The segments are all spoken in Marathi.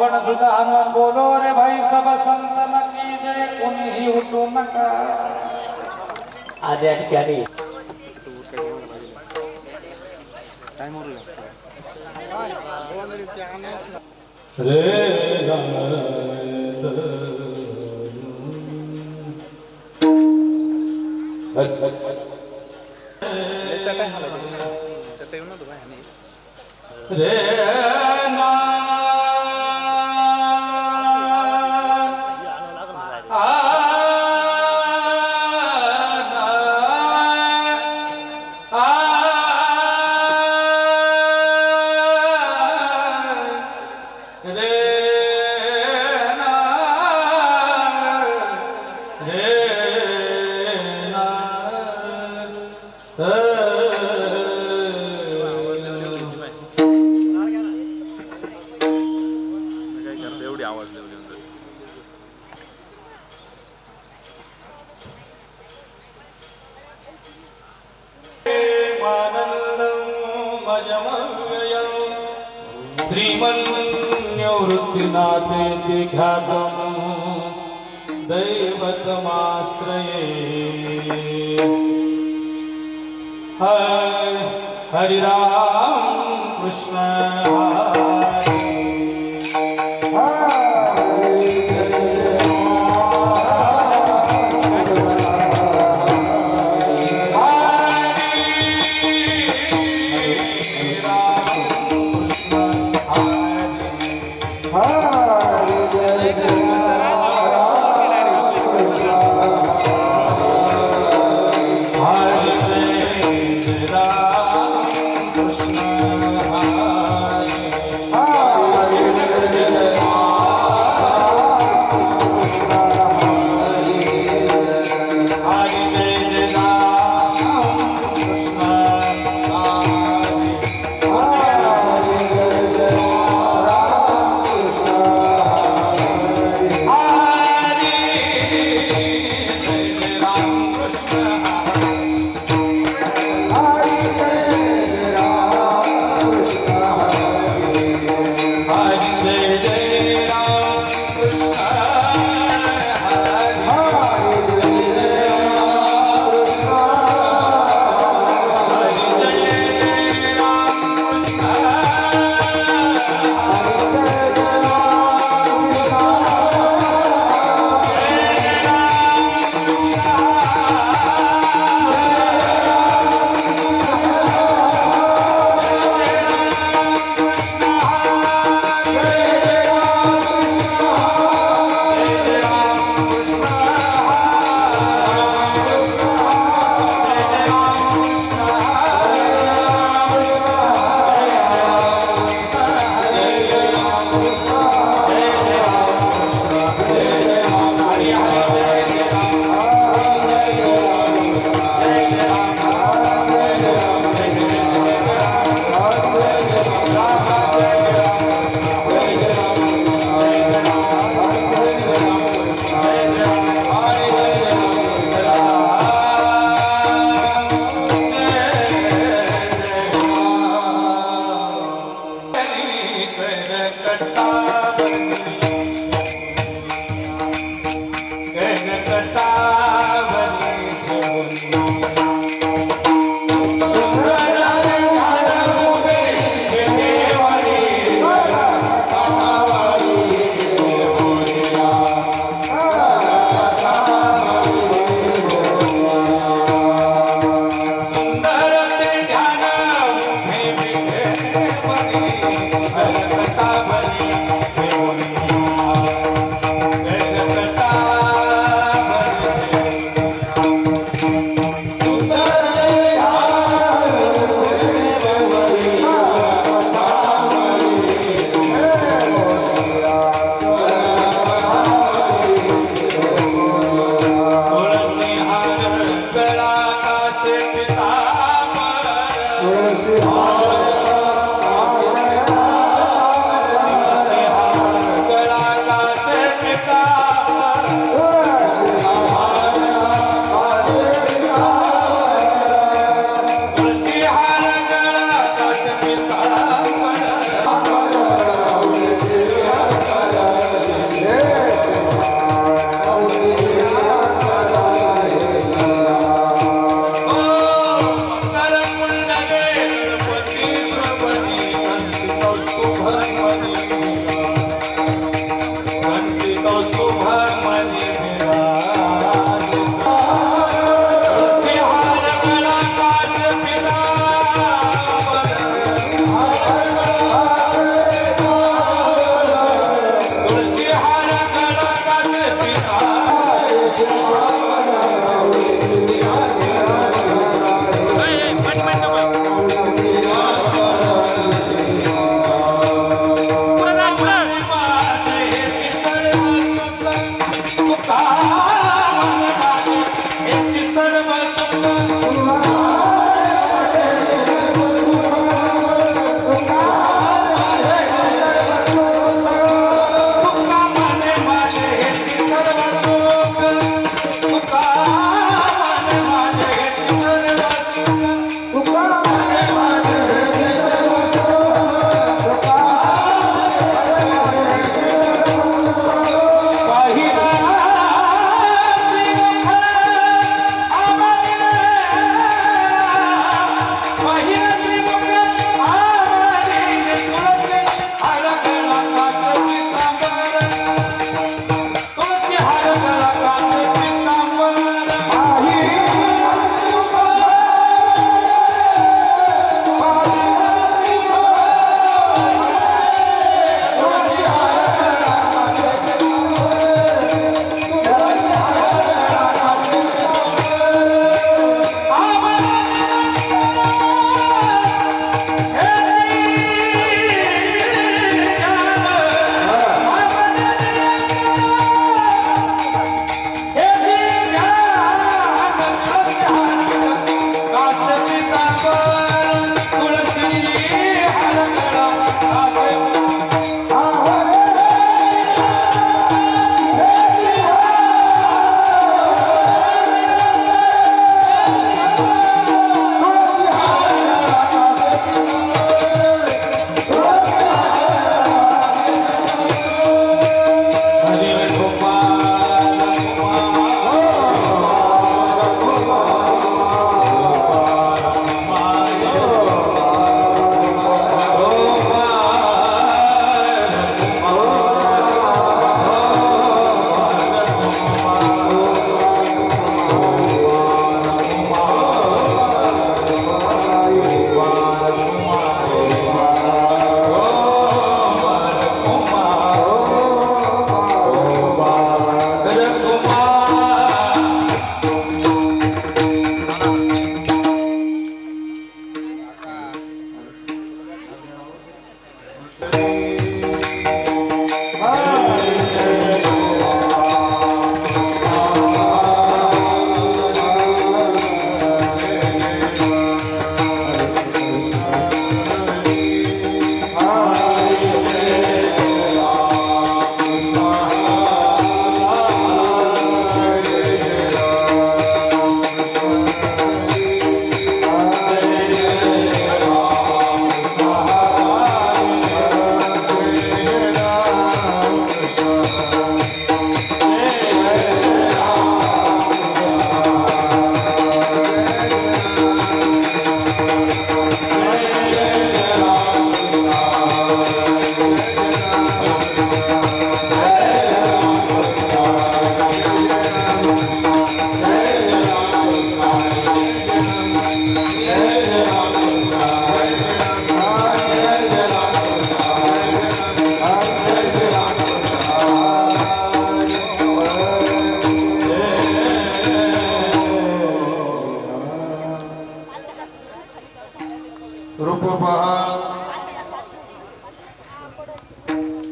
पवन सुद्धा हनुमान बोलो रे भाई सब संतन की जय कोणीही उठू नका आज या ठिकाणी श्रीमन्निवृत्तिनाथेति ख्यातं दैवतमाश्रये हरि राम कृष्ण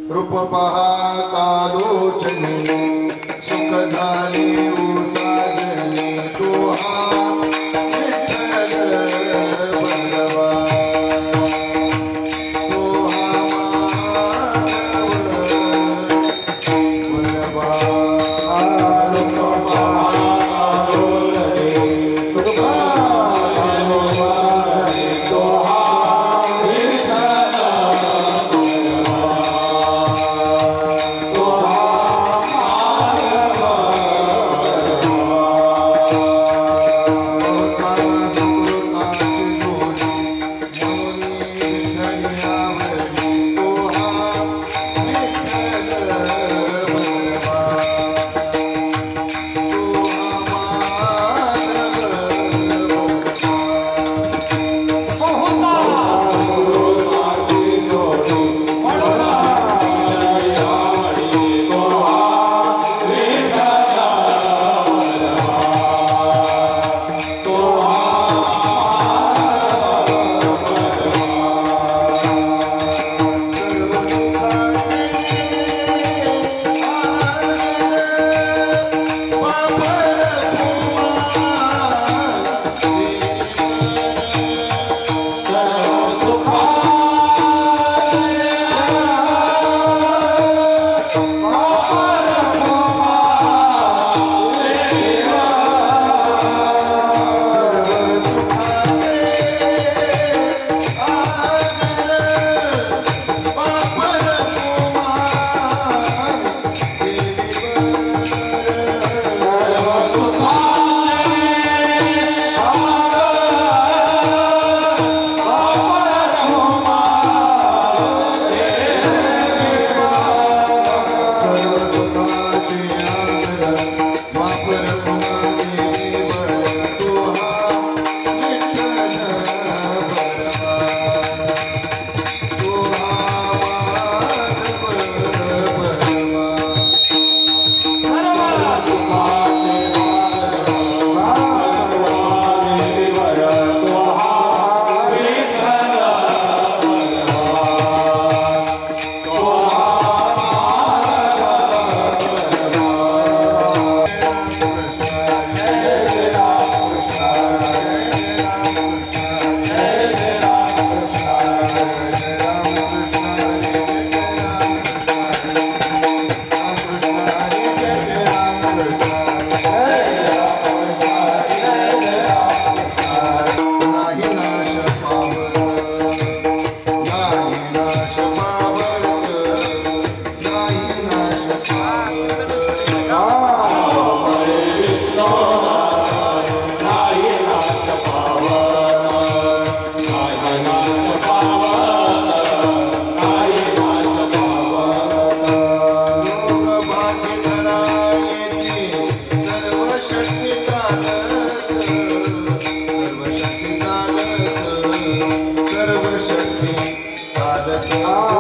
रूप पाहता लोचनी सुख झाले साजनी तो हा विठ्ठल बलवा तो हा माधव बलवा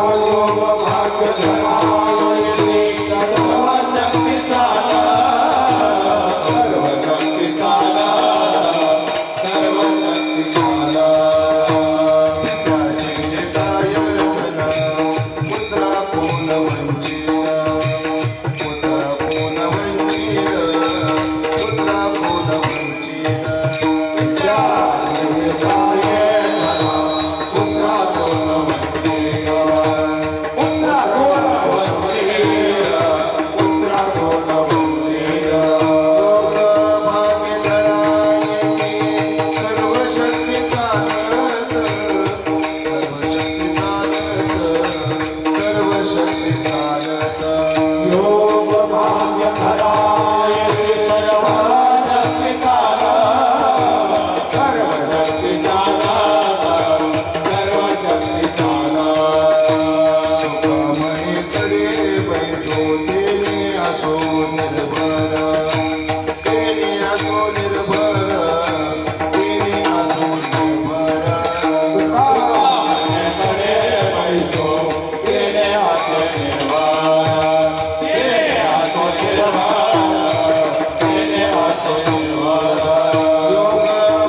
योग भाग्य धराय सर्वशक्तीचा सर्वशक्तीचा सर्वशक्तीचा काय धन पुत्रा कोण वंचित पुत्रा कोण वंचित पुत्रा कोण वंचित योग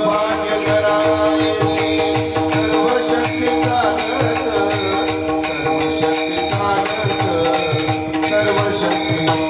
भाग्य धराय सर्वशक्तीचा सर्वशक्तीचा सर्वशक्तीचा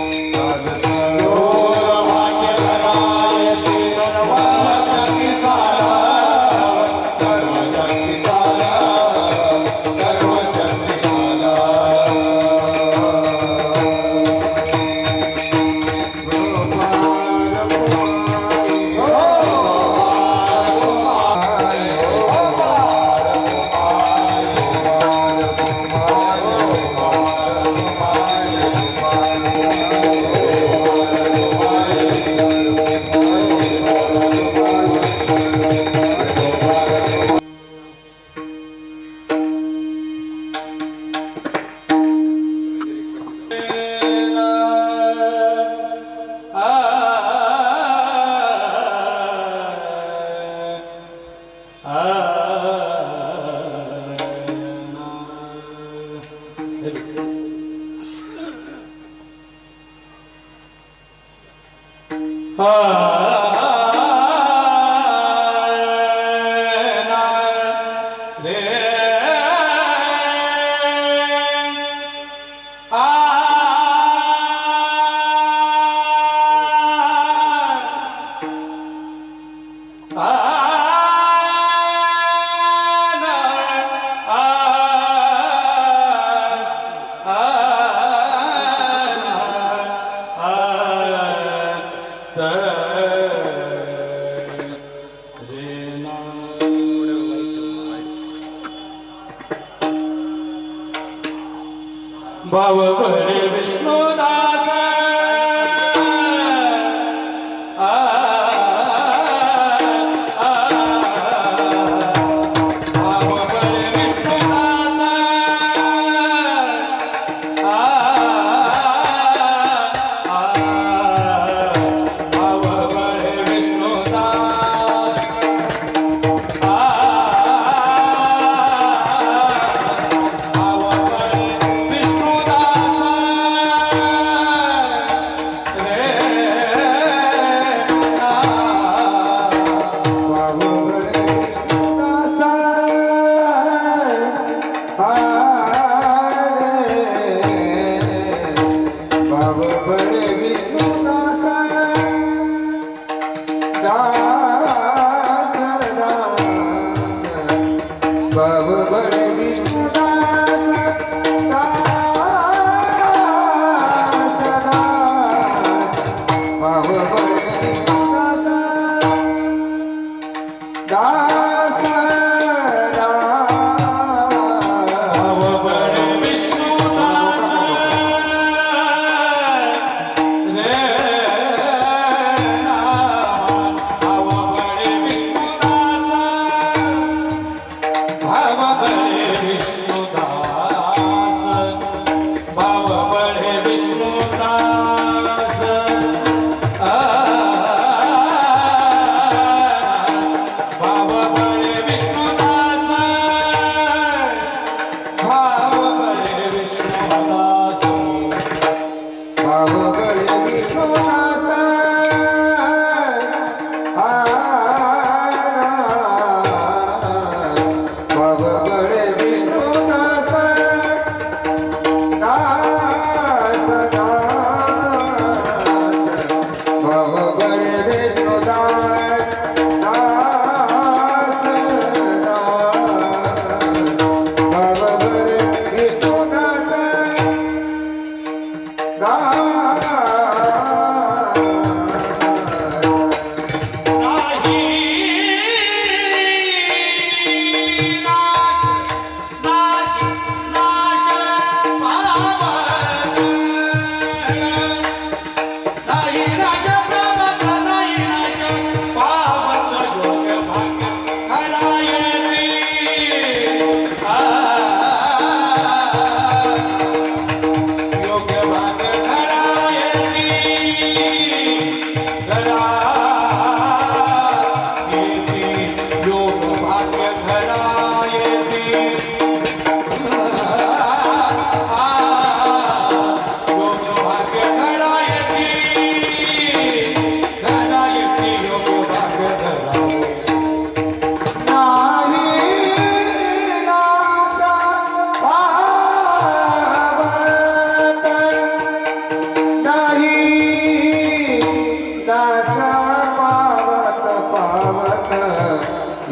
भाव बळे विष्णुदास भाव बळे विष्णुदास भाव बळे विष्णुदास भाव बळे विष्णुदास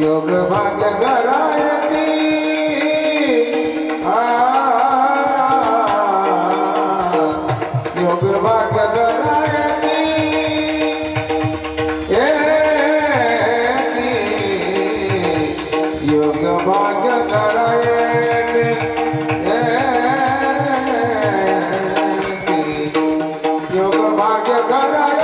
योग भाग्य घरायती योग भाग्य घरायती योग भाग्य घरायती योग भाग्य घरायती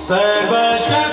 सर्वशक्ती सर्वशक्ती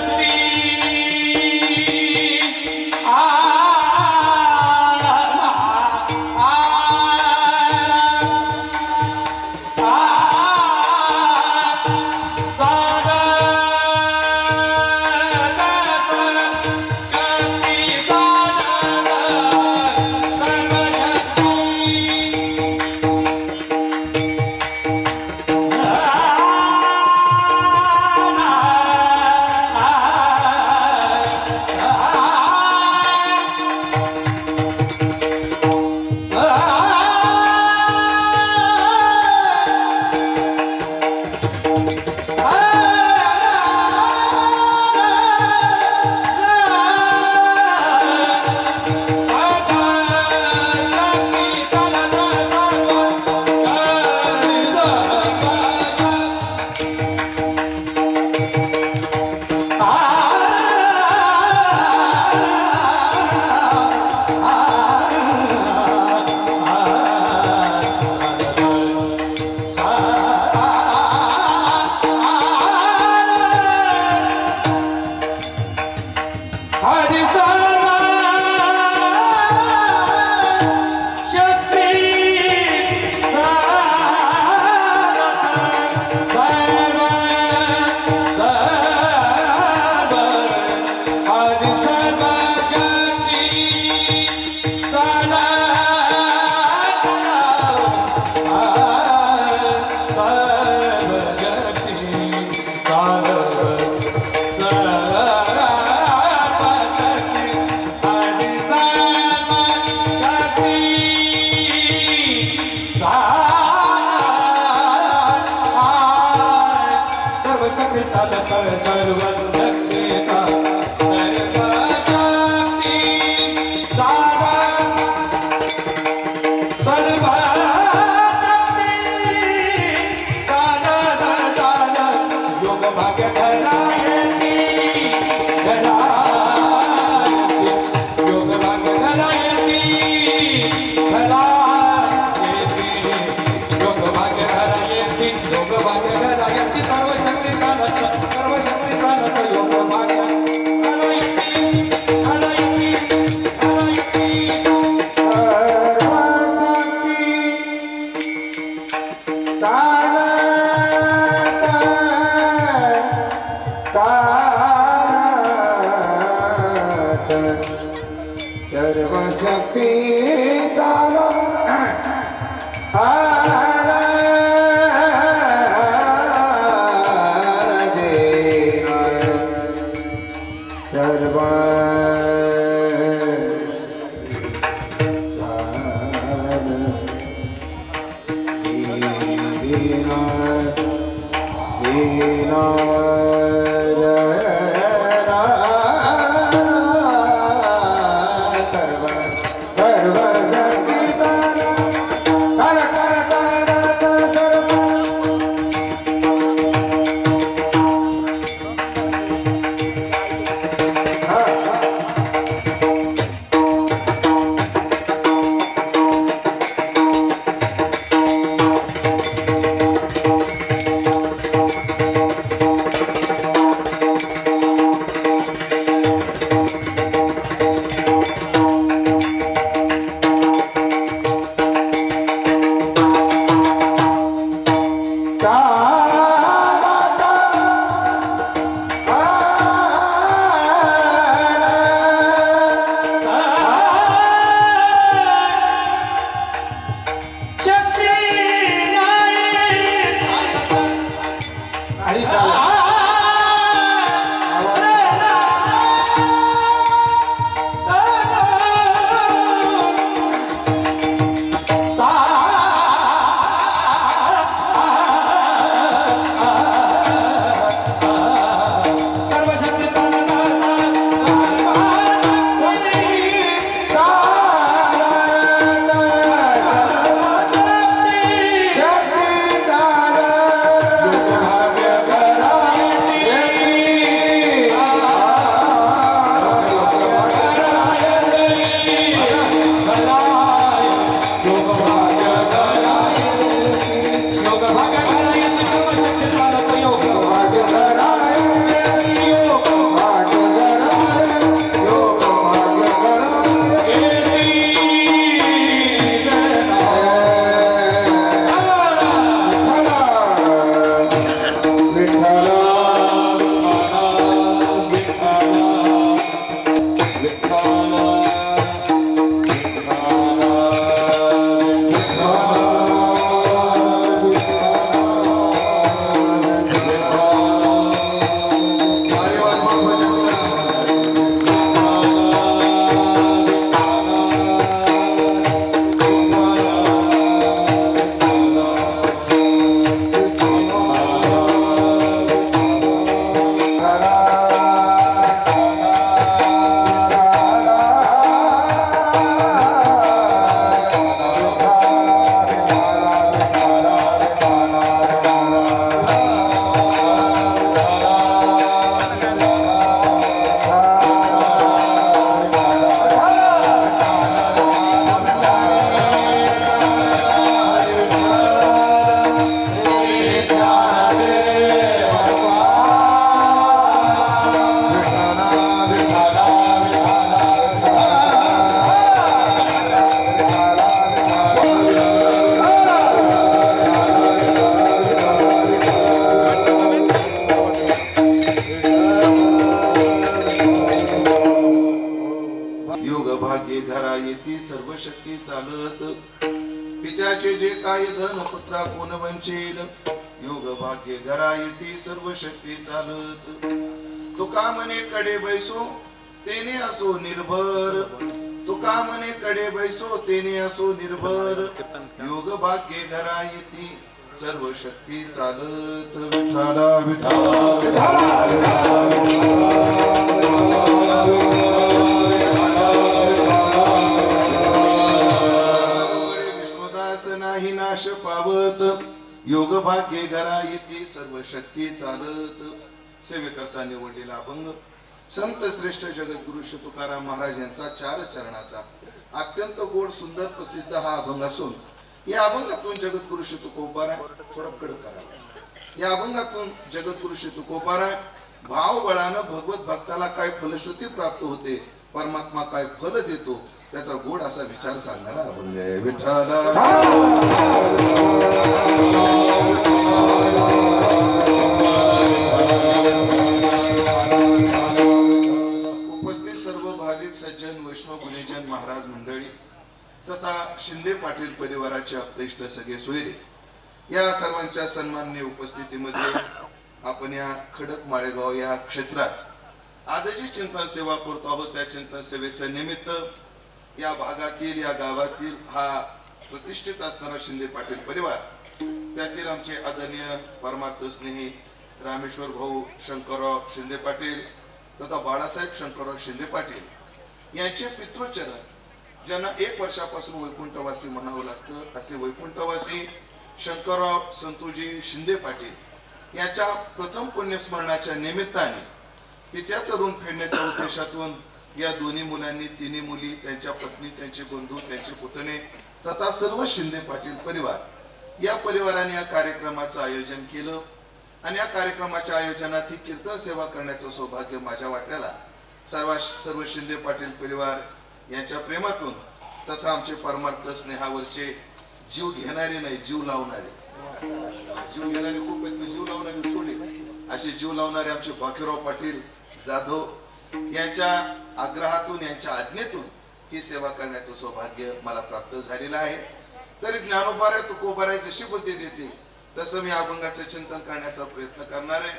सर्व काय धन पुत्रा कोण वंचेल योग भाग्य घरा येती सर्व शक्ती चालत तुका म्हणे कडे बैसो तेने असो निर्भर तुका म्हणे कडे बैसो तेने असो निर्भर योग भाग्य घरा येती सर्व शक्ती चालत विठाला विष्णुदास नाही नाश पावत योग भाग्य घरा येती सर्व शक्ती चालत सेवेकरता निवडलेला अभंग संत श्रेष्ठ जगद्गुरु श्री तुकाराम महाराज यांचा 4 चरणाचा अत्यंत गोड सुंदर प्रसिद्ध हा अभंग असून या अभंगातून जगद्गुरु श्री तुकोबाराय थोडा कडक करा या अभंगातून जगद्गुरु श्री तुकोबाराय भाव बळानं भगवत भक्ताला काय फलश्रुती प्राप्त होते परमात्मा काय फल देतो त्याचा गोड असा विचार सांगणारा अभंग आहे विठ्ठला उपस्थित सर्व भाविक सज्जन वैष्णव गुणीजन महाराज मंडळी तथा शिंदे पाटील परिवाराचे आप्तेष्ट सगळे सोयरे या सर्वांच्या सन्माननीय उपस्थितीमध्ये आपण या खडक माळेगाव या क्षेत्रात आज जी चिंतन सेवा करतो आहोत त्या चिंतन सेवेचं निमित्त या भागातील या गावातील हा प्रतिष्ठित असणारा शिंदे पाटील परिवार त्यातील आमचे आदरणीय परमार्थ स्नेही रामेश्वर भाऊ शंकरराव शिंदे पाटील तथा बाळासाहेब शंकरराव शिंदे पाटील यांचे पितृचरण ज्यांना 1 वर्षापासून वैकुंठवासी म्हणावं लागतं असे वैकुंठवासी शंकरराव संतोजी शिंदे पाटील याच्या प्रथम पुण्यस्मरणाच्या निमित्ताने पित्याचं ऋण फेडण्याच्या उद्देशातून या दोन्ही मुलांनी तिन्ही मुली त्यांच्या पत्नी त्यांचे बंधू त्यांचे पुतणे तथा सर्व शिंदे पाटील परिवार या परिवाराने या कार्यक्रमाचं आयोजन केलं आणि या कार्यक्रमाच्या आयोजनात ही कीर्तन सेवा करण्याचं सौभाग्य माझ्या वाट्याला सर्व शिंदे पाटील परिवार यांच्या प्रेमातून तथा आमचे परमार्थ स्नेहावरचे जीव घेणारे नाही जीव लावणारे जीव घेणारे खूप जीव लावणारे थोडे असे जीव लावणारे आमचे बाकीराव पाटील जाधव यांच्या आग्रहातून यांच्या आज्ञेतून ही सेवा करण्याचं सौभाग्य मला प्राप्त झालेलं आहे तरी ज्ञानोबाराय तुकोबाराय जशी बुद्धी देते तसं मी अभंगाचं चिंतन करण्याचा प्रयत्न करणार आहे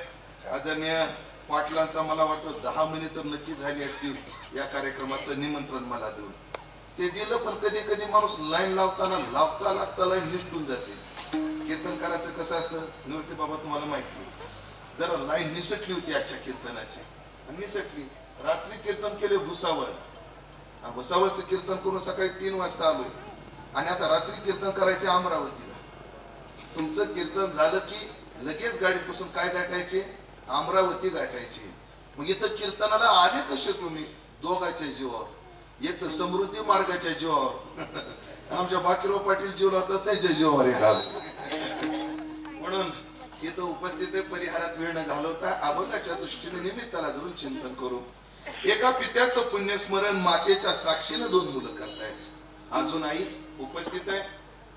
आदरणीय पाटलांचा मला वाटतं 10 मिनिट तर नक्की झाली असतील या कार्यक्रमाचं निमंत्रण मला देऊन ते दिलं पण कधी कधी माणूस लाईन लागता लाईन निसटून जाते कीर्तनकाराचं कसं असतं निवृत्ती बाबा तुम्हाला माहिती जरा लाईन निसटली होती आजच्या कीर्तनाची निसटली रात्री कीर्तन केले भुसावळचं कीर्तन करून सकाळी 3 वाजता आलोय आणि आता रात्री कीर्तन करायचे अमरावतीला तुमचं कीर्तन झालं की लगेच गाडीपासून काय गाठायचे अमरावती गाठायची मग इथं कीर्तनाला आले कसे तुम्ही दोघांच्या जीवावर एक तर समृद्धी मार्गाच्या जीवावर आमच्या बाकीराव पाटील जीव लावतात त्यांच्या जीवावर एक म्हणून इथं उपस्थित परिहारात वेळ न घालवता अभंगाच्या दृष्टीने निमित्ताला धरून चिंतन करू एका पित्याचं पुण्यस्मरण मातेच्या साक्षीनं 2 मुलं करतायत अजून आई उपस्थित आहे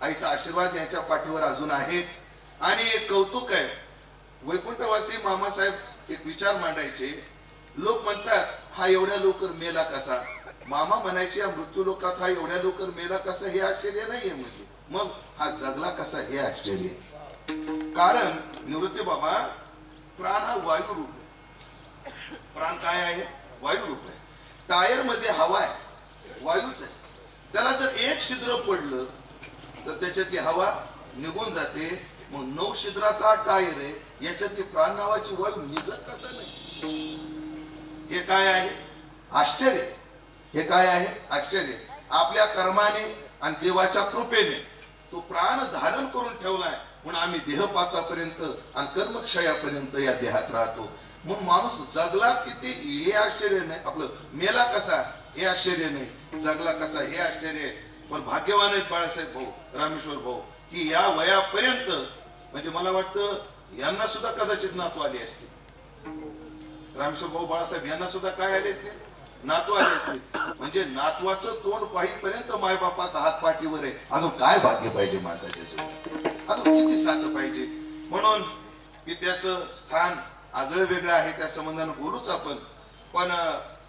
आईचा आशीर्वाद यांच्या पाठीवर अजून आहे आणि एक कौतुक आहे वैकुंठवासी मामासाहेब एक विचार मांडायचे लोक म्हणतात हा एवढ्या लवकर मेला कसा मामा म्हणायचे या मृत्यू लोकात हा एवढ्या लवकर मेला कसा हे आश्चर्य नाहीये म्हणजे मग हा जगला कसा हे आश्चर्य कारण निवृत्ती बाबा प्राण हा वायू रूप आहे प्राण काय आहे वायू रूप आहे टायर मध्ये हवा आहे वायूच आहे त्याला जर एक छिद्र पडलं तर त्याच्यातली हवा निघून जाते मग 9 छिद्राचा टायर आहे याच्यातली प्राण नावाची वायू निघत कसं नाही हे काय आहे आश्चर्य हे काय आहे आश्चर्य आपल्या कर्माने आणि देवाच्या कृपेने तो प्राण धारण करून ठेवलाय म्हणून आम्ही देहपातापर्यंत आणि कर्मक्षयापर्यंत या देहात राहतो मग माणूस जगला किती हे आश्चर्य नाही आपलं मेला कसा हे आश्चर्य नाही जगला कसा हे आश्चर्य पण भाग्यवान आहेत बाळासाहेब भाऊ रामेश्वर भाऊ की या वयापर्यंत म्हणजे मला वाटतं यांना सुद्धा कदाचित नातू आली असतील रामेश्वर भाऊ बाळासाहेब यांना सुद्धा काय आले असतील नातू आले असतील म्हणजे नातवाचं तोंड पाहिपर्यंत मायबापाचा हात पाठीवर आहे अजून काय भाग्य पाहिजे माणसाच्या जीवनात अजून किती साथ पाहिजे म्हणून पित्याचं स्थान आगळं वेगळं आहे त्या संबंधानं बोलूच आपण पण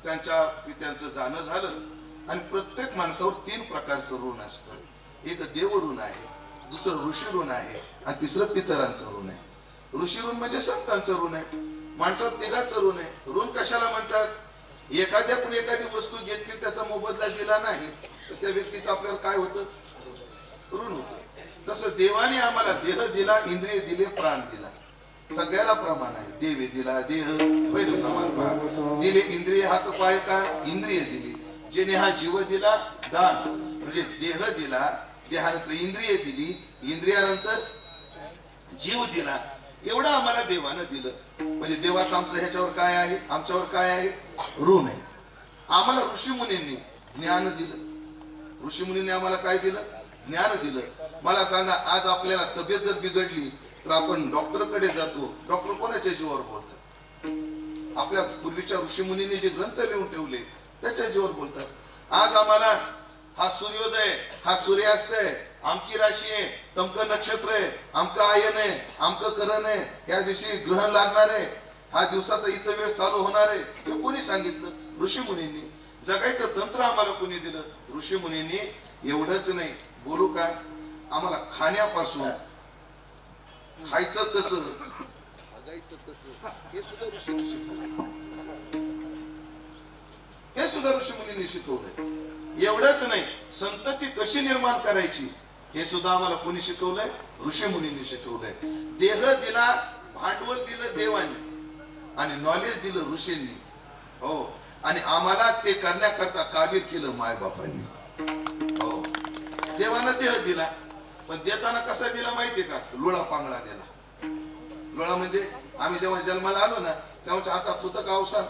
त्यांच्या पित्यांचं जाणं झालं आणि प्रत्येक माणसावर 3 प्रकारचं ऋण असतं एक देव ऋण आहे दुसरं ऋषी ऋण आहे आणि तिसरं पितरांचं ऋण आहे. ऋषी ऋण म्हणजे संतांचं ऋण आहे, माणसात तिघाचं ऋण आहे. ऋण कशाला म्हणतात? एखाद्याकडून एखादी वस्तू घेतली त्याचा मोबदला दिला नाही तर त्या व्यक्तीचं आपल्याला काय होतं? ऋण होतं. तसं देवाने आम्हाला देह दिला, इंद्रिय दिले, प्राण दिला, सगळ्याला प्रमाण आहे. देवे दिला देह, पहिलं प्रमाण पहा. दिले इंद्रिय, हात पाय का इंद्रिय दिली. जेने हा जीव दिला, दान म्हणजे देह दिला, देहानंतर इंद्रिय दिली, इंद्रियानंतर जीव दिला. एवढं आम्हाला देवानं दिलं. म्हणजे देवाचं आमचं ह्याच्यावर काय आहे? आमच्यावर काय आहे? ऋण आहे. आम्हाला ऋषी मुनींनी ज्ञान दिलं. ऋषी मुनींनी आम्हाला काय दिलं? ज्ञान दिलं. मला सांगा, आज आपल्याला तब्येत जर बिघडली तर आपण डॉक्टरकडे जातो. डॉक्टर कोणाच्या जीवावर बोलतात? आपल्या पूर्वीच्या ऋषी मुनींनी जे ग्रंथ लिहून ठेवले त्याच्या जीवावर बोलतात. आज आम्हाला हा सूर्योदय, हा सूर्यास्त आहे, आमकी राशी आहे, तमकं नक्षत्र आहे, आमकं आयन आहे, आमकं करण आहे, या दिवशी ग्रहण लागणार आहे, हा दिवसाचा इथं वेळ चालू होणार आहे, हे कोणी सांगितलं? ऋषी मुनींनी. जगायचं तंत्र आम्हाला कोणी दिलं? ऋषी मुनींनी. एवढंच नाही, बोलू काय, आम्हाला खाण्यापासून खायचं कसं, भागायचं कसं, हे सुद्धा ऋषी हे सुद्धा ऋषी मुनींनी शिकवलंय. एवढंच नाही, संतती कशी निर्माण करायची हे सुद्धा आम्हाला कोणी शिकवलंय? ऋषी मुनींनी शिकवलंय. देह दिला, भांडवल दिलं देवाने आणि नॉलेज दिलं ऋषींनी. हो, आणि आम्हाला ते करण्याकरता काबील केलं मायबापांनी. हो, देवानं देह दिला, पण देताना कसा दिला माहितीये का? लोळा पांगळा दिला. लोळा म्हणजे आम्ही जेव्हा जन्माला आलो ना तेव्हा हातात होतं का अवसान?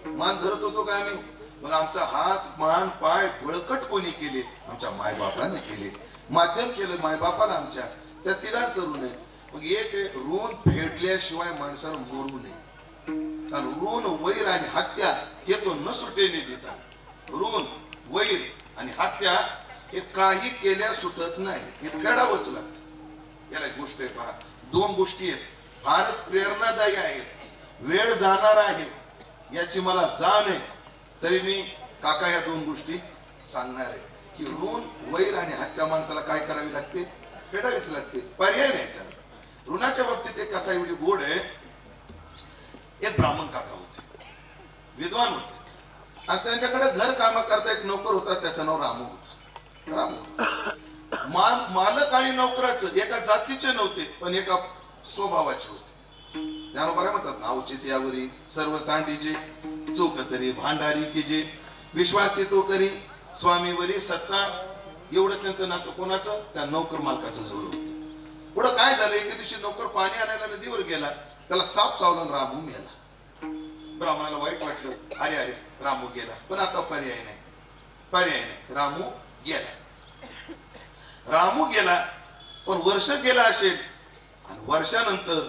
मान धरत होतो का आम्ही? मग आमचा हात, मान, पाय बळकट कोणी केले? आमच्या मायबापाने केले. माध्यम केलं मायबापाला आमच्या. त्या तिघांचं ऋण आहे. मग एक ऋण फेडल्याशिवाय माणसाला मरू नये. कारण ऋण, वैर आणि हत्या हे तो न सुटेने देतात. ऋण, वैर आणि हत्या हे काही केल्या सुटत नाही, हे फेडावंच लागतं. याला एक गोष्ट आहे पहा, दोन गोष्टी आहेत, फारच प्रेरणादायी आहेत. वेळ जाणार आहे याची मला जाण आहे, तरी मी काका या दोन गोष्टी सांगणार आहे की ऋण, वैर आणि हत्या माणसाला काय करावी लागते? फेडावीच लागते, पर्याय नाही त्याला. ऋणाच्या बाबतीत एक कथा एवढी गोड आहे. एक ब्राह्मण काका होते, विद्वान होते, आणि त्यांच्याकडे घर कामा करता एक नोकर होता, त्याचं नाव रामू होतं. मालक आणि नोकराचं एका जातीचे नव्हते, पण एका स्वभावाचे होते. ज्ञानोबा म्हणतात ना, औचित यावरी सर्व सांडीजे, चूक तरी भांडारी की जे, विश्वासी तो करी स्वामीवरी सत्ता. एवढं त्यांचं नातं कोणाचं? त्या नोकर मालकाचं जोड होतं. पुढं काय झालं, एके दिवशी नोकर पाणी आणायला नदीवर गेला, त्याला साप चावला, रामू मेला. ब्राह्मणाला वाईट वाटलं, अरे अरे रामू गेला, पण आता पर्याय नाही, पर्याय नाही. रामू गेला, रामू गेला, पण वर्ष गेला असेल, आणि वर्षानंतर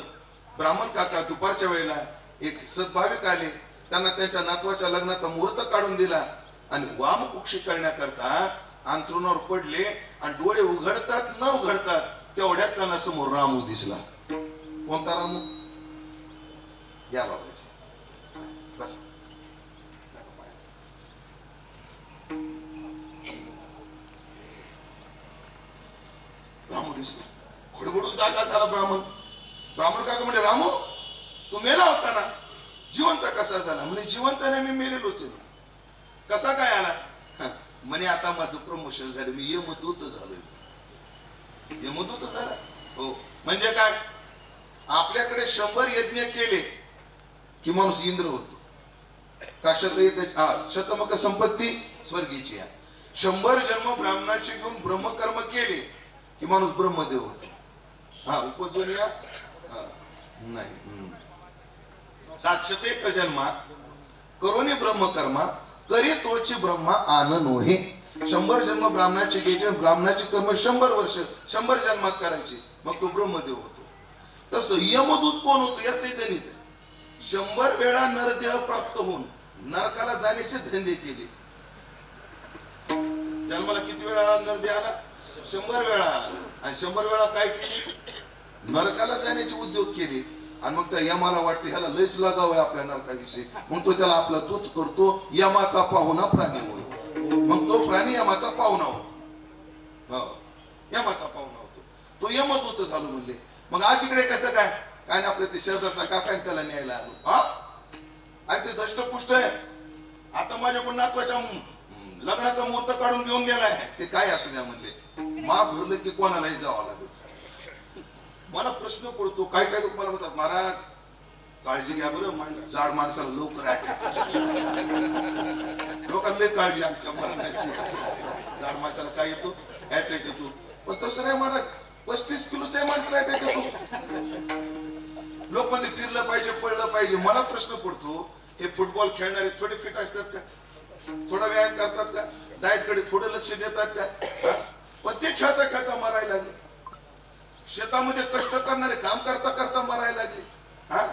ब्राह्मण काका दुपारच्या वेळेला एक सद्भाविक आले, त्यांना त्यांच्या नातवाच्या लग्नाचा मुहूर्त काढून दिला आणि वामकुक्षी करण्याकरता अंथरुणावर पडले आणि डोळे उघडतात न उघडतात तेवढ्यात त्यांना समोर रामू दिसला. कोणता रामू? या बाबाजी बस. रामू दिसला, खडबडून जागा झाला ब्राह्मण. ब्राह्मण काका म्हणजे, रामू तू मेला होता ना, जिवंत कसा झाला? म्हणे, जिवंत नाही, मी मेलेलोच आहे. कसा काय आला? म्हणे, आता माझं प्रमोशन झालं, मी यमदूत झालोय. यमदूत झाला? हो. म्हणजे काय? आपल्याकडे 100 यज्ञ केले की माणूस इंद्र होतो. का शतमक संपत्ती स्वर्गीची आहे. 100 जन्म ब्राह्मणाची घेऊन ब्रह्मकर्म केले की माणूस ब्रह्मदेव होतो. हा, उपजून या नाही. साक्षते जन्मा करोनी ब्रह्मकर्मा करी तोची ब्रह्मा आन नोहे. 100 जन्म ब्राह्मणाचे घ्यायचे, ब्राह्मणाची कर्म 100 वर्ष 100 जन्मात करायची, मग तो ब्रह्मदेव होतो. तसं यमदूत कोण होतो याचंही गणित आहे. 100 वेळा नरदेह प्राप्त होऊन नरकाला जाण्याचे धंदे केले. जन्माला किती वेळा नरदेह आला? 100 वेळा आला. आणि 100 वेळा काय केली? नरकाला जाण्याचे उद्योग केले. आणि मग त्या यमाला वाटते ह्याला लयच लागावं आपल्या नरकाविषयी, मग तो त्याला आपला दूत करतो. यमाचा पाहुणा प्राणी होय, मग तो प्राणी यमाचा पाहुणा होतो. यमाचा पाहुणा होतो. तो यमत होत झालो म्हणले. मग आज इकडे कसं काय काय ना आपल्या ते शेजारचा काका त्याला न्यायला आलो. हा आणि ते दष्टपुष्ट आहे. आता माझ्याकडून नातवाच्या लग्नाचा मुहूर्त काढून घेऊन गेलाय. ते काय असू द्या म्हणले, माप भरलं की कोणालाही जावं लागत. मला प्रश्न पडतो, काय काय लोक मला म्हणतात महाराज काळजी घ्या बरं, जाड माणसाला लवकर अटॅक. लोकांना लय काळजी आमच्या मरणाची. जाड माणसाला काय येतो, अटॅक येतो. पण तसं नाही महाराज, 35 किलोच्या माणसाला अटॅक येतो. लोक म्हणजे फिरलं पाहिजे, पडलं पाहिजे. मला प्रश्न पडतो, हे फुटबॉल खेळणारे थोडे फिट असतात का, थोडा व्यायाम करतात का, डाएट कडे थोडं लक्ष देतात का? पण ते खेळता खेळता मारायला लागले. शेतामध्ये कष्ट करणारे काम करता करता मारायला लागले. हा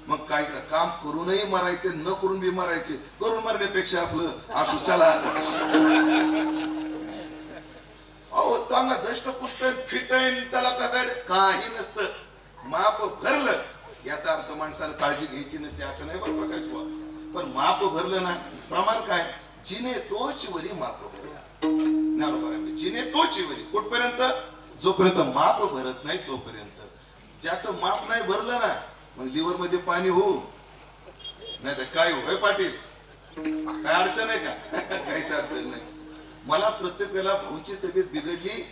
मग काय काम करूनही मारायचे, न करून बी मारायचे. करून मारण्यापेक्षा आपलं असू चला. अहो चांगला दष्ट पुष्ट फिट आहे, त्याला कसं काही नसतं. माप भरलं याचा अर्थ माणसाला काळजी घ्यायची नसते असं नाही बरं बघायचं. पण माप भरलं ना, प्रमाण काय, जिने तोच वरी माप भरलं. जिने तोच वरी कुठपर्यंत, जोपर्यंत माप भरत नाही तोपर्यंत. ज्याचं माप नाही भरलं ना, मग लिव्हर मध्ये पाणी होऊ नाही तर काय होय पाटील, काय अडचण आहे का? काहीच अडचण नाही. मला प्रत्येक वेळेला भाऊची तब्येत बिघडली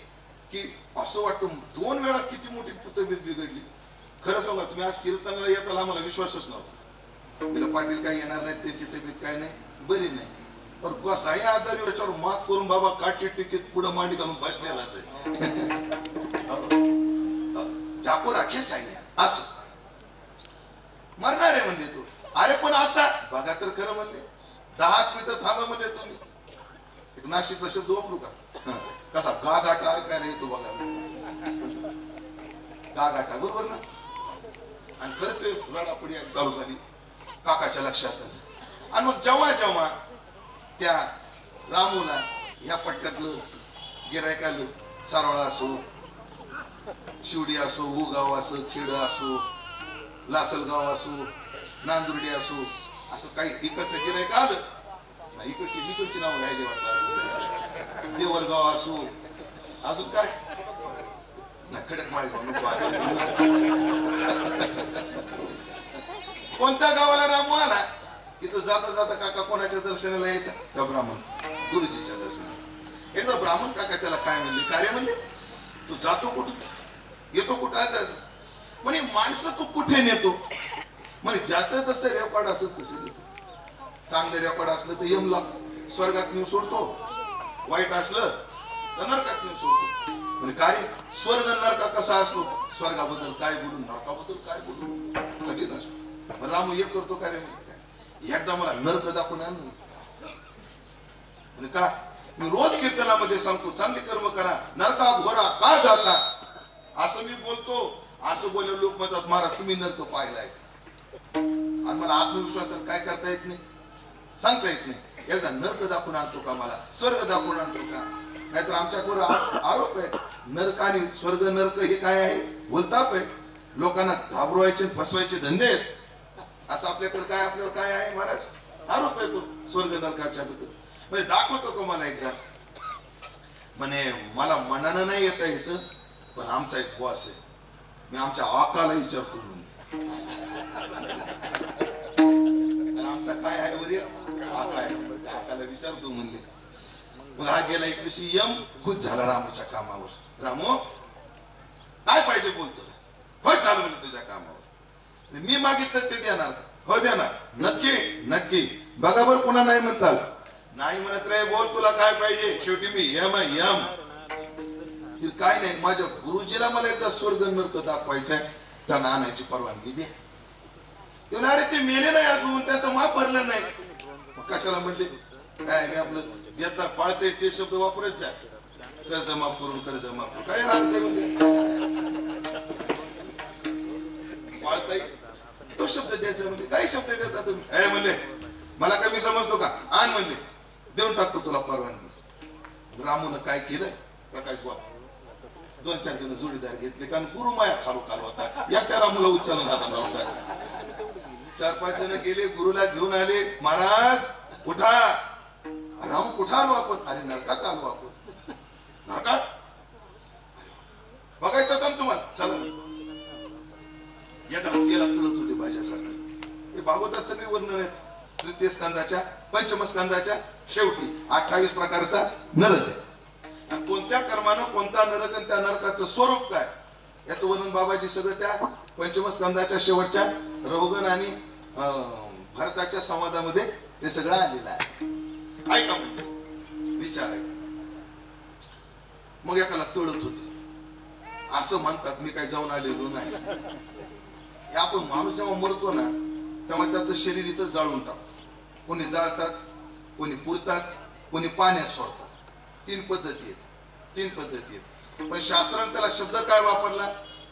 की असं वाटतं 2 वेळा किती मोठी तब्येत बिघडली. खरं सांगा, तुम्ही आज कीर्तनाला येताला आम्हाला विश्वासच नव्हता. तिला पाटील काय येणार नाही, त्यांची तब्येत काय नाही, बरी नाही. पण कसाही आजारी याच्यावर मात करून बाबा काठी टिकीत पुढे मांडी घालून बसलेलाच आहे. चाको राखे सांगे असो मरणार आहे म्हणले तू. अरे पण आता बघा तर खरं म्हणले, 10 मिनिटं थांबा म्हणले तुम्ही. एक नाशिकचा शब्द वापरू का, कसा गागाटा काय नाही तो बघा, गागाटा बरोबर ना. आणि खरं ते रडापडी चालू झाली काकाच्या लक्षात आलं. आणि मग जेव्हा जेव्हा त्या रामूला या पट्ट्यातलं गिरायक आलं, सारोळा असो, शिवडी असो, उगाव असो, खेड असो, लासलगाव असो, नांदुर्डी असो, असं काही इकडचं गिरायक आलं ना, इकडची नाव घ्यायला वाटतं. देवरगाव असो, अजून काय ना, खडक माळगाव नको. कोणत्या गावाला रामू आला की तो जाता जाता काका कोणाच्या दर्शनाला यायचा, त्या ब्राह्मण गुरुजीच्या दर्शनाला. एकदा ब्राह्मण काका त्याला काय म्हणले, कार्य म्हणले तू जातो कुठं, येतो कुठं, असं म्हणे माणसं तू कुठे नेतो. म्हणजे ज्याचं जसं रेकॉर्ड असेल तसं नेतो. चांगलं रेकॉर्ड असलं तर यमला स्वर्गात नेऊन सोडतो, वाईट असलं तर नरकात नेऊन सोडतो. म्हणजे कार्य स्वर्ग नरका कसा असतो, स्वर्गाबद्दल काय बोलून नरकाबद्दल काय बोलून कठीण असतो. रामू एक करतो कार्य म्हणजे एकदा मला नरक दाखवून आण म्हणजे का, मी रोज कीर्तनामध्ये सांगतो चांगली कर्म करा, नरका घोरा का जाता असं मी बोलतो. असं बोलले लोक म्हणतात महाराज तुम्ही नरक पाहिलाय. आणि मला आत्मविश्वासाने काय करता येत नाही, सांगता येत नाही. एकदा नरक दाखवून आणतो का, मला स्वर्ग दाखवून आणतो का. नाहीतर आमच्यावर आरोप आहे नरक आणि स्वर्ग नरक हे काय आहे, बोलताप आहे. लोकांना घाबरवायचे फसवायचे धंदे आहेत. असं आपल्याकडे काय, आपल्यावर काय आहे महाराज, आरोप आहे तो स्वर्ग नरकाच्या बद्दल. म्हणजे दाखवतो का मला एकदा, म्हणे मला मनानं नाही येत यायचं, पण आमचा एक बॉस आहे, मी आमच्या आकाला विचारतो म्हणून. आमचा काय आहे वरील आका आहे, आकाला विचारतो म्हणले. मग हा गेला एक दिवशी यम खुश झाला रामूच्या कामावर. रामू काय पाहिजे बोलतो, हो चालू म्हणले तुझ्या कामावर. मी मागितलं ते देणार, हो देणार, नक्की नक्की. बघा बरं पुन्हा नाही म्हणताल, नाही म्हणत रे, बोल तुला काय पाहिजे. शेवटी मी यम आहे यम. काय नाही, माझ्या गुरुजीला मला एकदा स्वर्ग नरक दाखवायचंय, त्यांना आणायची परवानगी दे. ते अरे ते मेले नाही अजून, त्याचं माप भरलं नाही. कशाला म्हणले, काय मी आपलं देता पाळते ते शब्द वापरत जा, कर्ज माफ करून कर्ज माफ करून काय राहते पाळता तो शब्द द्यायचा म्हणजे काही शब्द देता तुम्ही. हे म्हणले मला कमी समजतो का, आण म्हणले, देऊन टाकतो तुला परवानगी. रामून काय केलं, प्रकाश बाबा 2-4 जण जोडीदार घेतले, कारण गुरुमाया खालो खालो होता, एकट्या रामूला उच्चारण नव्हता. 4-5 जण गेले, गुरुला घेऊन आले. महाराज उठा, राम कुठं आलो आपण, अरे नरकात आलो आपण. नरकात बघायचं होतं ना तुम्हाला, चला एका तेला तळत होते भाज्यासारखं. हे भागवतात सगळी वर्णन आहेत. तृतीय स्कंदाच्या पंचम स्कंदाच्या शेवटी 28 प्रकारचा नरक आहे. आणि कोणत्या कर्मानं कोणता नरक आणि त्या नरकाचं स्वरूप काय याचं वर्णन बाबाजी सगळं त्या पंचम स्कंदाच्या शेवटच्या रोगन आणि भरताच्या संवादामध्ये ते सगळं आलेलं आहे. ऐका म्हणजे विचार आहे. मग एकाला तळत होते असं म्हणतात. मी काय जाऊन आलेलो नाही. आपण माणूस जेव्हा मरतो ना तेव्हा त्याचं शरीर इथं जाळून टाकतो. कोणी जाळतात, कोणी पुरतात, कोणी पाण्यात सोडतात. तीन पद्धती आहेत. पण शास्त्राने त्याला शब्द काय वापरला?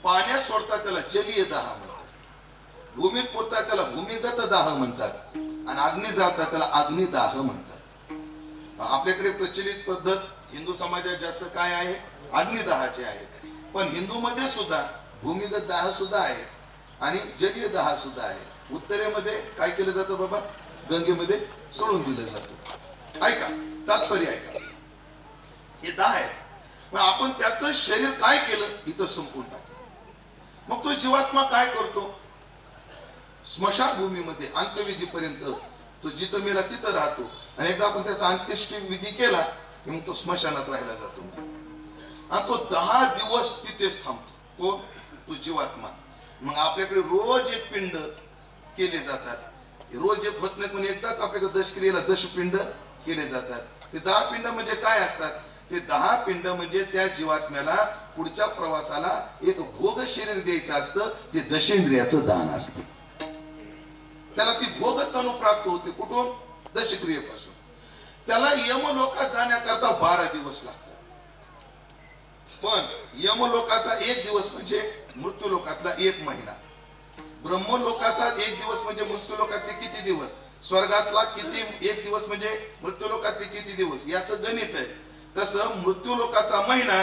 पाण्यात सोडतात त्याला जलीय दाह म्हणतात, भूमीत पुरतात त्याला भूमिगत दाह म्हणतात, आणि अग्नी जाळतात त्याला अग्निदाह म्हणतात. आपल्याकडे प्रचलित पद्धत हिंदू समाजात जास्त काय आहे? अग्निदाहाची आहे. पण हिंदू मध्ये सुद्धा भूमिगत दाह सुद्धा आहे आणि जलीय दाह सुद्धा आहे. उत्तरेमध्ये काय केलं जातं बाबा? गंगेमध्ये सोडून दिलं जातं. ऐका, तात्पर्य ऐका. हे दाह आहे. मग आपण त्याचं शरीर काय केलं इथं संपून टाकलं. मग तो जीवात्मा काय करतो? स्मशानभूमीमध्ये अंत्यविधीपर्यंत तो जिथं मेला तिथं राहतो. आणि एकदा आपण त्याचा अंत्येष्टी विधी केला की मग तो स्मशानात राहिला जातो. आणि तो 10 दिवस तिथेच थांबतो. कोण? तो जीवात्मा. मग आपल्याकडे रोज एक पिंड केले जातात. रोज एक होत नाही पण एकदाच आपल्याकडे दशक्रियेला दशपिंड केले जातात. ते 10 पिंड म्हणजे काय असतात? ते 10 पिंड म्हणजे त्या जीवात्म्याला पुढच्या प्रवासाला एक भोग शरीर द्यायचं असतं. ते दशेंद्रियाचं दान असतं. त्याला ती भोग तनु प्राप्त होते. कुठून? दशक्रियेपासून. त्याला यमलोकात जाण्याकरता 12 दिवस लागतात. पण यमलोकाचा 1 दिवस म्हणजे मृत्यूलोकातला 1 महिना. ब्रह्मलोकाचा 1 दिवस म्हणजे मृत्यूलोकातले किती दिवस? स्वर्गातला किती 1 दिवस म्हणजे मृत्यूलोकातले किती दिवस? याचं गणित आहे. तसं मृत्यूलोकाचा महिना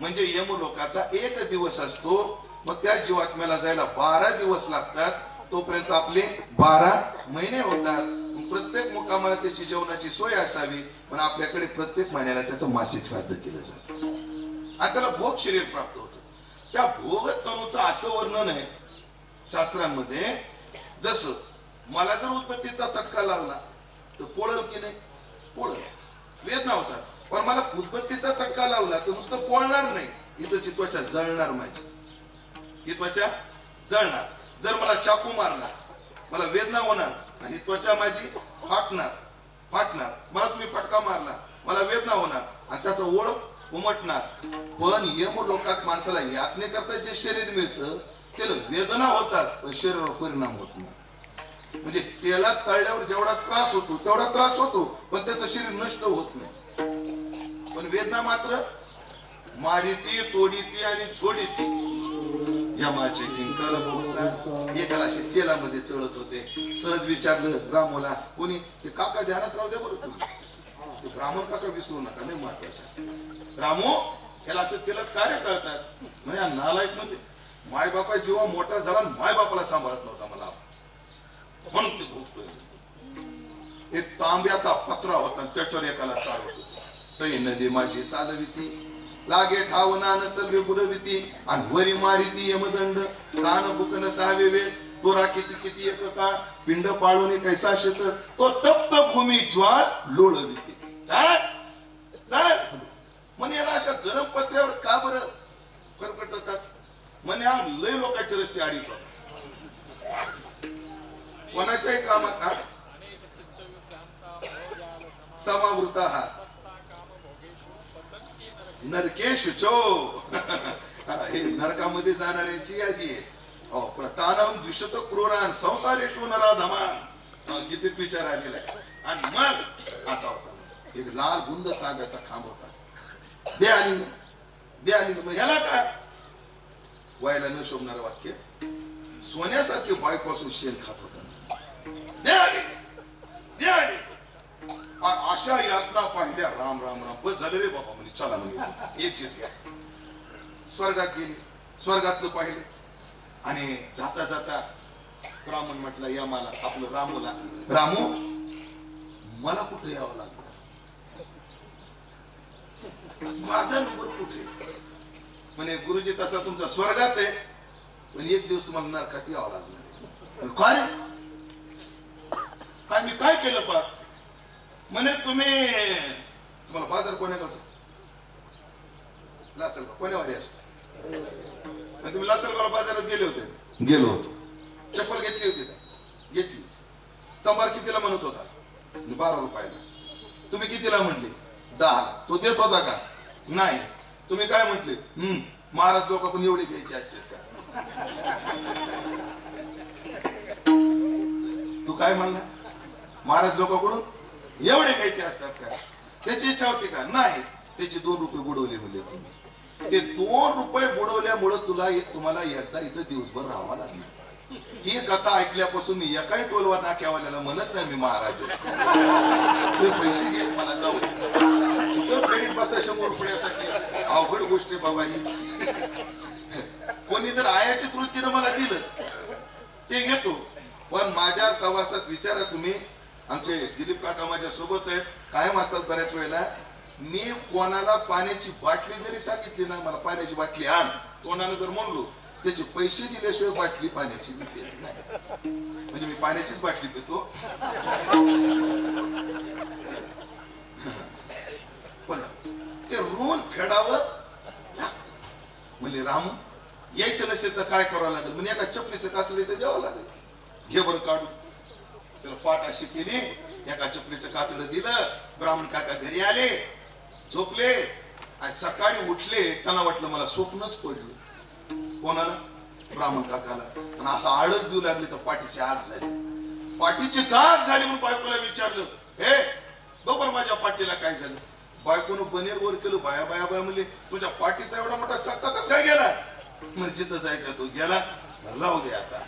म्हणजे यमलोकाचा 1 दिवस असतो. मग त्या जीवात्म्याला जायला 12 दिवस लागतात. तोपर्यंत आपले 12 महिने होतात. प्रत्येक मुक्कामाला त्याची जेवणाची सोय असावी. पण आपल्याकडे प्रत्येक महिन्याला त्याचं मासिक श्राद्ध केलं जातं आणि त्याला भोग शरीर प्राप्त होतं. त्या भोग तनुचं असं वर्णन आहे शास्त्रांमध्ये, जसं मला जर उत्पत्तीचा चटका लागला तर पोळल की नाही? पोळल, वेदना होतात. पण मला उत्पत्तीचा चटका लावला तर नुसतं पोळणार नाही, इथं त्वचा जळणार. माझी ही त्वचा जळणार. जर मला चाकू मारला मला वेदना होणार आणि त्वचा माझी फाटणार. मला तुम्ही फटका मारला मला वेदना होणार आणि त्याचा ओळख उमटणार. पण यमलोकात माणसाला यातनेकरता जे शरीर मिळतं त्याला वेदना होतात पण शरीरावर परिणाम होत नाही. म्हणजे त्याला तळल्यावर जेवढा त्रास होतो तेवढा त्रास होतो पण त्याचं शरीर नष्ट होत नाही. पण वेदना मात्र मारिती, तोडीती आणि झोडीती. यमाचे किंकर बहुसा एकाला तेलामध्ये तळत होते. सहज विचारलं रामोला कोणी, ते काका ध्यानात राहू द्या बरं तुम्ही, ब्राह्मण काका विसरू नका, नाही महत्वाचं. रामो याला असं तेलात कार्य तळतात म्हणजे नालायक. म्हणजे मायबापा जेव्हा मोठा झाला मायबापाला सांभाळत नव्हता मला म्हणून ते भोगतोय. एक तांब्याचा पत्रा होता त्याच्यावर एकाला चालवत होता. तै नदी माझी चालविती लागे ठावनान चलवे बुडविती आणि वरी मारिती यमदंड तान बुकन सहावे वेळ तोरा किती किती एक काळ पिंड पाळून कैसा क्षेत्र तो तप्त भूमी ज्वाळ लोळविती. म्हणे याला अशा गरम पत्र्यावर का बरं फरफटतात? म्हणे हा लय लोकांचे रस्ते अडीत होता. कोणाच्याही कामात हा समावृत हा नरकेश चो हे नरकामध्ये जाणाऱ्यांची यादी आहे. प्रतानम द्विशत क्रूरान संसारेषु नराधमान कितीच विचार आलेला आहे. आणि मग असा होता एक लाल गुंद तांब्याचा खांब होता. दे आली मग ह्याला काय व्हायला न शोभणार वाक्य, सोन्यासारखे बायकोपासून शेण खात होता. दे आली अशा यातना पाहिल्या. राम राम राम बस झाले रे बाबा म्हणजे चला म्हणजे एक जीत घ्या. स्वर्गात गेली, स्वर्गातलं पाहिले आणि जाता जाता ब्राह्मण म्हटलं या मला आपलं रामूला, रामू मला कुठे यावं लागलं, माझा नंबर कुठे? म्हणे गुरुजी तसा तुमचा स्वर्गात आहे, पण एक दिवस तुम्हाला नरकात यावं लागणार. काय रे? काय मी काय केलं पा? म्हणे तुम्हाला बाजार कोण्या गावचा? लासलगाव. कोण्या वारी असतो? तुम्ही लासलगावला बाजारात गेले होते? गेलो होतो. चप्पल घेतली होती का? घेतली. चांभार कितीला म्हणत होता? 12 रुपयाला. तुम्ही कितीला म्हटले? 10ला. तो देत होता का? नाही. तुम्ही काय म्हटले? महाराज लोकांकडून एवढे घ्यायचे असतात का? तू काय म्हणला? महाराज लोकांकडून एवढे घ्यायचे असतात का? त्याची इच्छा होती का? नाही. त्याचे 2 रुपये बुडवले म्हणले तुम्ही. ते 2 रुपये बुडवल्यामुळे तुम्हाला एकदा इथं दिवसभर राहावं लागणार. ही कथा ऐकल्यापासून मी एकाही टोलवा नाक्यावाल्याला म्हणत नाही मी महाराज ते पैसे घे मला जाऊ क्रेडिट बसा 100 रुपयासाठी. अवघड गोष्ट आहे बाबा ही. कोणी जर आयाची वृत्तीनं मला दिलं ते घेतो, पण माझ्या सहवासात विचारा तुम्ही. आमचे दिलीप काका माझ्या सोबत आहेत, कायम असतात बऱ्याच वेळेला. मी कोणाला पाण्याची बाटली जरी सांगितली ना, मला पाण्याची बाटली आण, तोंडाने जर म्हणलो, त्याचे पैसे दिल्याशिवाय बाटली पाण्याची मी पित नाही. म्हणजे मी पाण्याचीच बाटली पितो. पण ते ऋण फेडावं लागतं. म्हणजे राम यायचं नसेल तर काय करावं लागेल? म्हणजे एका चपलीचं कातडी तर द्यावं लागेल. घे बरं काढून. तर पाठ अशी केली, एका चपलीचं कातडं दिलं. ब्राह्मण काका घरी आले, झोपले आणि सकाळी उठले. त्यांना वाटलं मला स्वप्नच पडलं. कोणाला? ब्राह्मण काकाला. आणि असं आळस देऊ लागली तर पाठीची आग झाली. पाठीची का आग झाली म्हणून बायकोला विचारलं, हे बरोबर माझ्या पाठीला काय झालं? बायकोनं बनेर वर केलं. बाया बाया बाया म्हणले, तुझ्या पाठीचा एवढा मोठा चक्का कस काय गेला? म्हणजे जिथं जायचा तो गेला, राहू दे आता.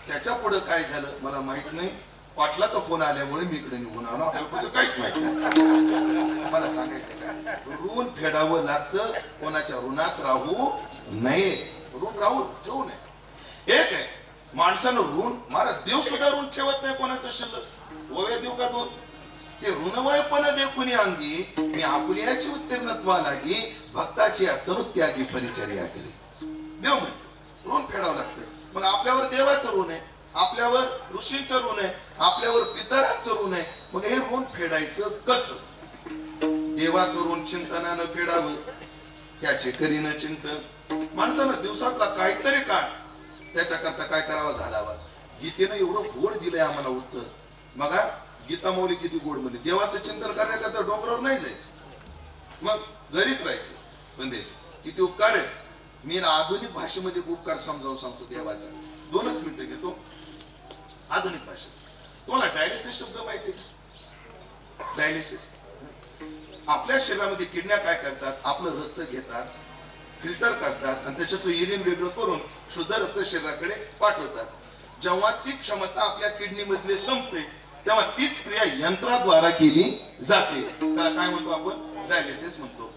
त्याच्या पुढे काय झालं मला माहित नाही. पाटलाचा फोन आल्यामुळे मी इकडे निघून आलो. आपल्याला पुढचं काहीच माहित नाही. मला सांगायचं काय, ऋण फेडावं लागतं. कोणाच्या ऋणात राहू नये. ऋण राहू ठेवू नये. एक आहे माणसानं ऋण, मला देव सुद्धा ऋण ठेवत नाही कोणाचं शिल्लक. ओव्या देऊ का 2? ते ऋणवयपण देखुनी अंगी मी आपुल्याची उत्तीर्णत्वा लागी भक्ताची अत्तनु त्यागी परिचर्या करी. देव म्हणजे ऋण फेडावं लागतं. मग आपल्यावर देवाचं ऋण आहे, आपल्यावर ऋषींचं ऋण आहे, आपल्यावर पितरांचं ऋण आहे. मग हे ऋण फेडायचं कसं? देवाचं ऋण चिंतनानं फेडावं, त्याचे करीनं चिंतन. माणसानं दिवसातला काहीतरी काळ त्याच्याकरता काय करावं घालावा. गीतेनं एवढं गोड दिलंय आम्हाला उत्तर. बघा गीता मौली किती गोड म्हणते. देवाचं चिंतन करण्याकरता डोंगरावर नाही जायचं, मग घरीच राहायचं. बंदेश किती उपकार आहेत. मी आधुनिक भाषेमध्ये उपकार समजावून सांगतो देवाचा. 2च मिनिटं घेतो. आधुनिक भाषेत तुम्हाला डायलिसिस शब्द माहिती आहे? डायलिसिस आपल्या शरीरामध्ये किडन्या काय करतात? आपलं रक्त घेतात, फिल्टर करतात आणि त्याच्यातून युरिन वेगळं करून शुद्ध रक्त शरीराकडे पाठवतात. जेव्हा ती क्षमता आपल्या किडनी मधले संपते तेव्हा तीच क्रिया यंत्राद्वारा केली जाते. त्याला काय म्हणतो आपण? डायलिसिस म्हणतो.